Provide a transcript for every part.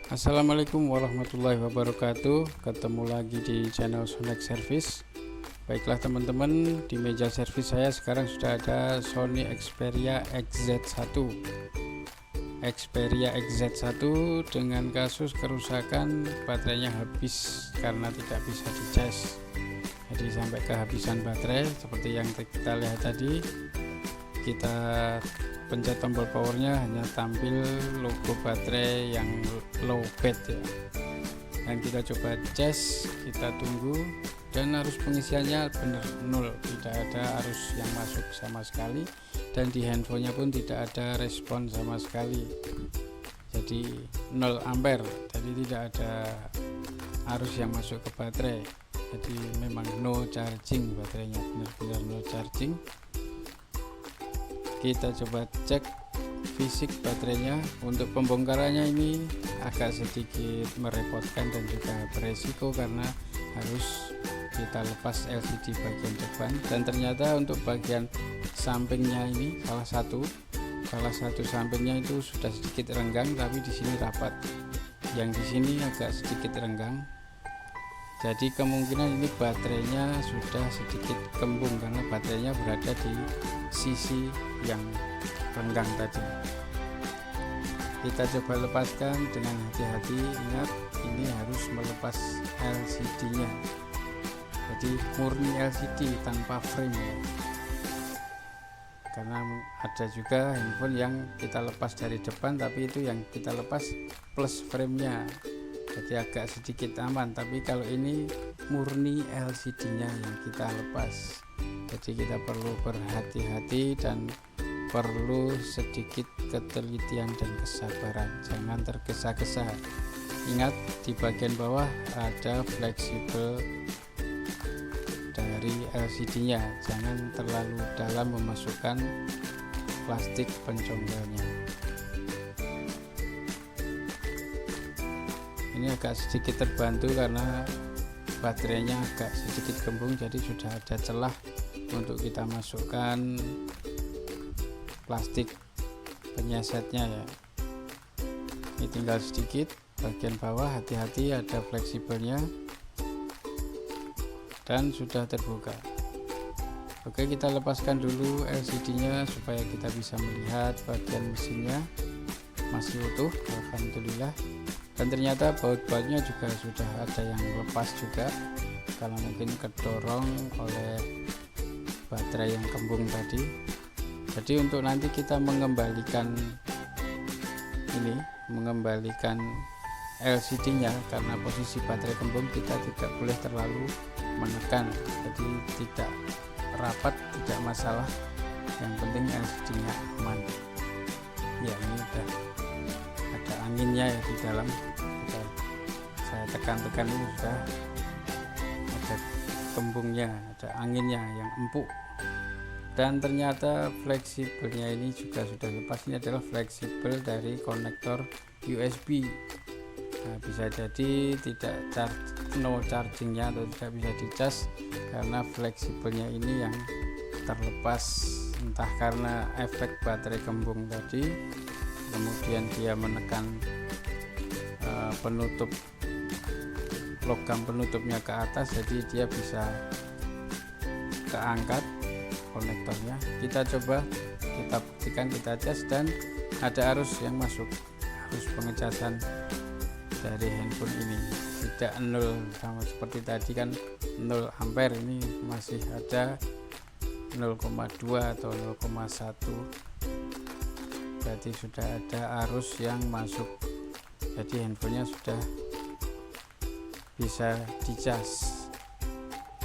Assalamualaikum warahmatullahi wabarakatuh. Ketemu lagi di channel Sonic Service. Baiklah teman-teman, di meja servis saya sekarang sudah ada Sony Xperia XZ1 dengan kasus kerusakan baterainya habis karena tidak bisa dicas. Jadi sampai kehabisan baterai seperti yang kita lihat tadi. Kita pencet tombol powernya, hanya tampil logo baterai yang low bed ya. Dan kita coba cas, kita tunggu, dan arus pengisiannya benar nol, tidak ada arus yang masuk sama sekali, dan di handphonenya pun tidak ada respon sama sekali. Jadi 0 ampere, jadi tidak ada arus yang masuk ke baterai. Jadi memang no charging baterainya, benar-benar no charging. Kita coba cek fisik baterainya. Untuk pembongkarannya ini agak sedikit merepotkan dan juga beresiko karena harus kita lepas LCD bagian depan, dan ternyata untuk bagian sampingnya ini salah satu sampingnya itu sudah sedikit renggang, tapi di sini rapat, yang di sini agak sedikit renggang. Jadi kemungkinan ini baterainya sudah sedikit kembung karena baterainya berada di sisi yang renggang tadi. Kita coba lepaskan dengan hati-hati. Ingat, ini harus melepas LCD-nya. Jadi murni LCD tanpa frame ya. Karena ada juga handphone yang kita lepas dari depan, tapi itu yang kita lepas plus frame-nya. Jadi agak sedikit aman, tapi kalau ini murni LCD-nya yang kita lepas. Jadi kita perlu berhati-hati dan perlu sedikit ketelitian dan kesabaran, jangan tergesa-gesa. Ingat, di bagian bawah ada fleksibel dari LCD-nya, jangan terlalu dalam memasukkan plastik pencongkelnya. Ini agak sedikit terbantu karena baterainya agak sedikit kembung, jadi sudah ada celah untuk kita masukkan plastik penyesetnya ya. Ini tinggal sedikit bagian bawah, hati-hati ada fleksibelnya, dan sudah terbuka. Oke, kita lepaskan dulu LCD-nya supaya kita bisa melihat bagian mesinnya masih utuh, alhamdulillah. Dan ternyata baut-bautnya juga sudah ada yang lepas juga, kalau mungkin kedorong oleh baterai yang kembung tadi. Jadi untuk nanti kita mengembalikan LCD-nya, karena posisi baterai kembung kita tidak boleh terlalu menekan, jadi tidak rapat tidak masalah, yang penting LCD-nya aman ya. Ini udah ada anginnya ya di dalam, saya tekan-tekan ini sudah ada kembungnya, ada anginnya yang empuk. Dan ternyata fleksibelnya ini juga sudah lepas. Ini adalah fleksibel dari konektor USB. Nah, bisa jadi tidak no chargingnya atau tidak bisa dicas karena fleksibelnya ini yang terlepas, entah karena efek baterai kembung tadi, kemudian dia menekan penutup logam penutupnya ke atas, jadi dia bisa keangkat konektornya. Kita coba, kita buktikan, kita cas, dan ada arus yang masuk, arus pengecasan dari handphone ini tidak nol sama seperti tadi kan 0 ampere, ini masih ada 0,2 atau 0,1, berarti sudah ada arus yang masuk, jadi handphonenya sudah bisa dicas.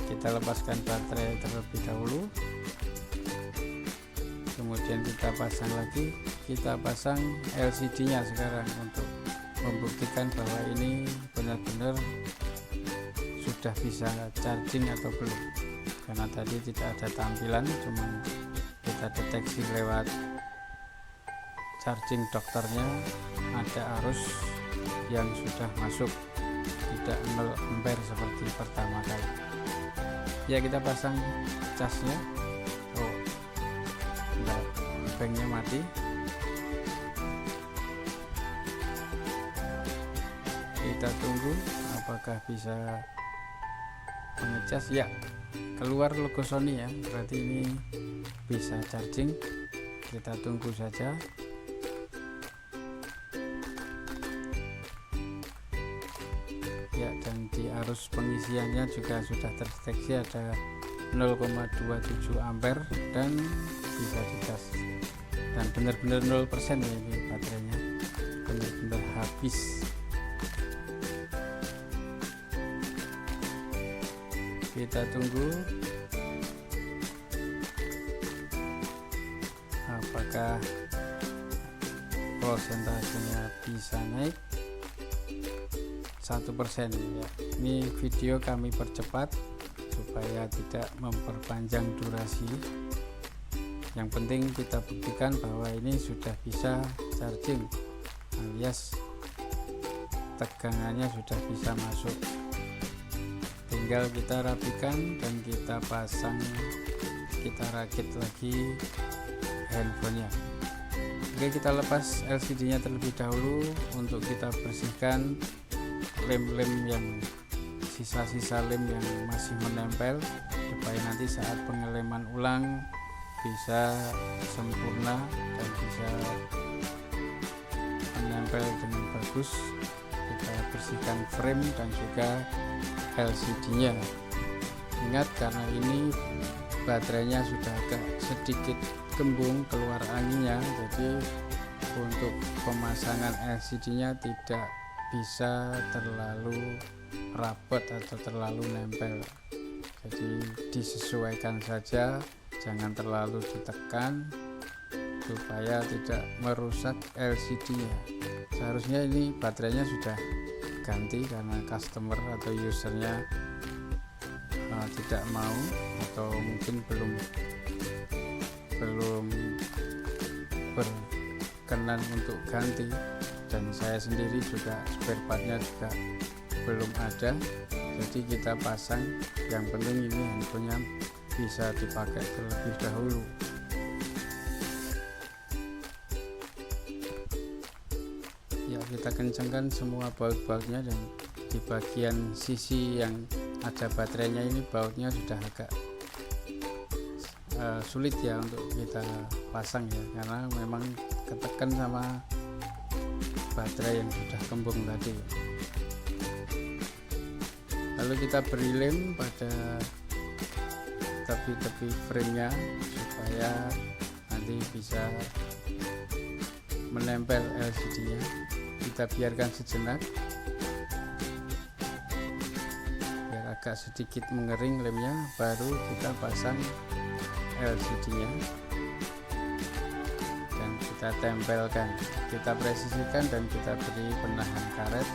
Kita lepaskan baterai terlebih dahulu, kemudian kita pasang lagi, kita pasang LCD-nya sekarang untuk membuktikan bahwa ini benar-benar sudah bisa charging atau belum, karena tadi tidak ada tampilan, cuman kita deteksi lewat charging dokternya ada arus yang sudah masuk, tidak 0 ampere seperti pertama kali ya. Kita pasang casnya. Oh, enggak, banknya mati. Kita tunggu apakah bisa mengecas. Ya, keluar logo Sony ya, berarti ini bisa charging. Kita tunggu saja. Ya, dan di arus pengisiannya juga sudah terdeteksi ada 0,27 ampere dan bisa dicas, dan benar-benar 0% ya, ini baterainya benar-benar habis. Kita tunggu apakah prosentasenya bisa naik 1% ya. Ini video kami percepat supaya tidak memperpanjang durasi. Yang penting kita buktikan bahwa ini sudah bisa charging, alias tegangannya sudah bisa masuk. Tinggal kita rapikan dan kita pasang, kita rakit lagi handphonenya. Oke, kita lepas LCD nya terlebih dahulu untuk kita bersihkan lem-lem yang sisa-sisa lem yang masih menempel, supaya nanti saat pengeleman ulang bisa sempurna dan bisa menempel dengan bagus. Kita bersihkan frame dan juga LCD-nya. Ingat, karena ini baterainya sudah agak sedikit kembung keluar anginnya, jadi untuk pemasangan LCD-nya tidak bisa terlalu rapat atau terlalu nempel. Jadi disesuaikan saja, jangan terlalu ditekan supaya tidak merusak LCD-nya. Seharusnya ini baterainya sudah ganti karena customer atau usernya tidak mau atau mungkin belum berkenan untuk ganti, dan saya sendiri juga spare partnya juga belum ada. Jadi kita pasang, yang penting ini handphonenya bisa dipakai terlebih dahulu. Ya, kita kencangkan semua baut-bautnya, dan di bagian sisi yang ada baterainya ini bautnya sudah agak sulit ya untuk kita pasang ya, karena memang ketekan sama baterai yang sudah kembung tadi. Lalu kita beri lem pada tepi-tepi frame-nya supaya nanti bisa menempel LCD-nya. Kita biarkan sejenak biar agak sedikit mengering lemnya, baru kita pasang LCD-nya dan kita tempelkan. Kita presisikan dan kita beri penahan karet,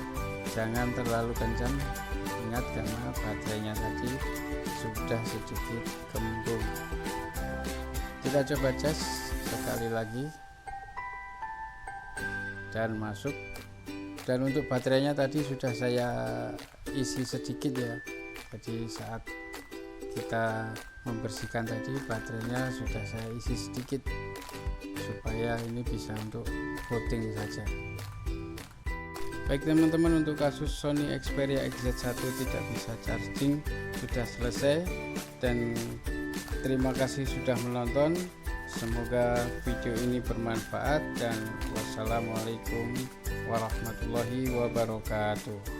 jangan terlalu kencang. Ingat, karena baterainya tadi sudah sedikit kembung. Kita coba cas sekali lagi dan masuk. Dan untuk baterainya tadi sudah saya isi sedikit ya, jadi saat kita membersihkan tadi baterainya sudah saya isi sedikit supaya ini bisa untuk voting saja. Baik teman-teman, untuk kasus Sony Xperia XZ1 tidak bisa charging sudah selesai, dan terima kasih sudah menonton. Semoga video ini bermanfaat, dan wassalamualaikum warahmatullahi wabarakatuh.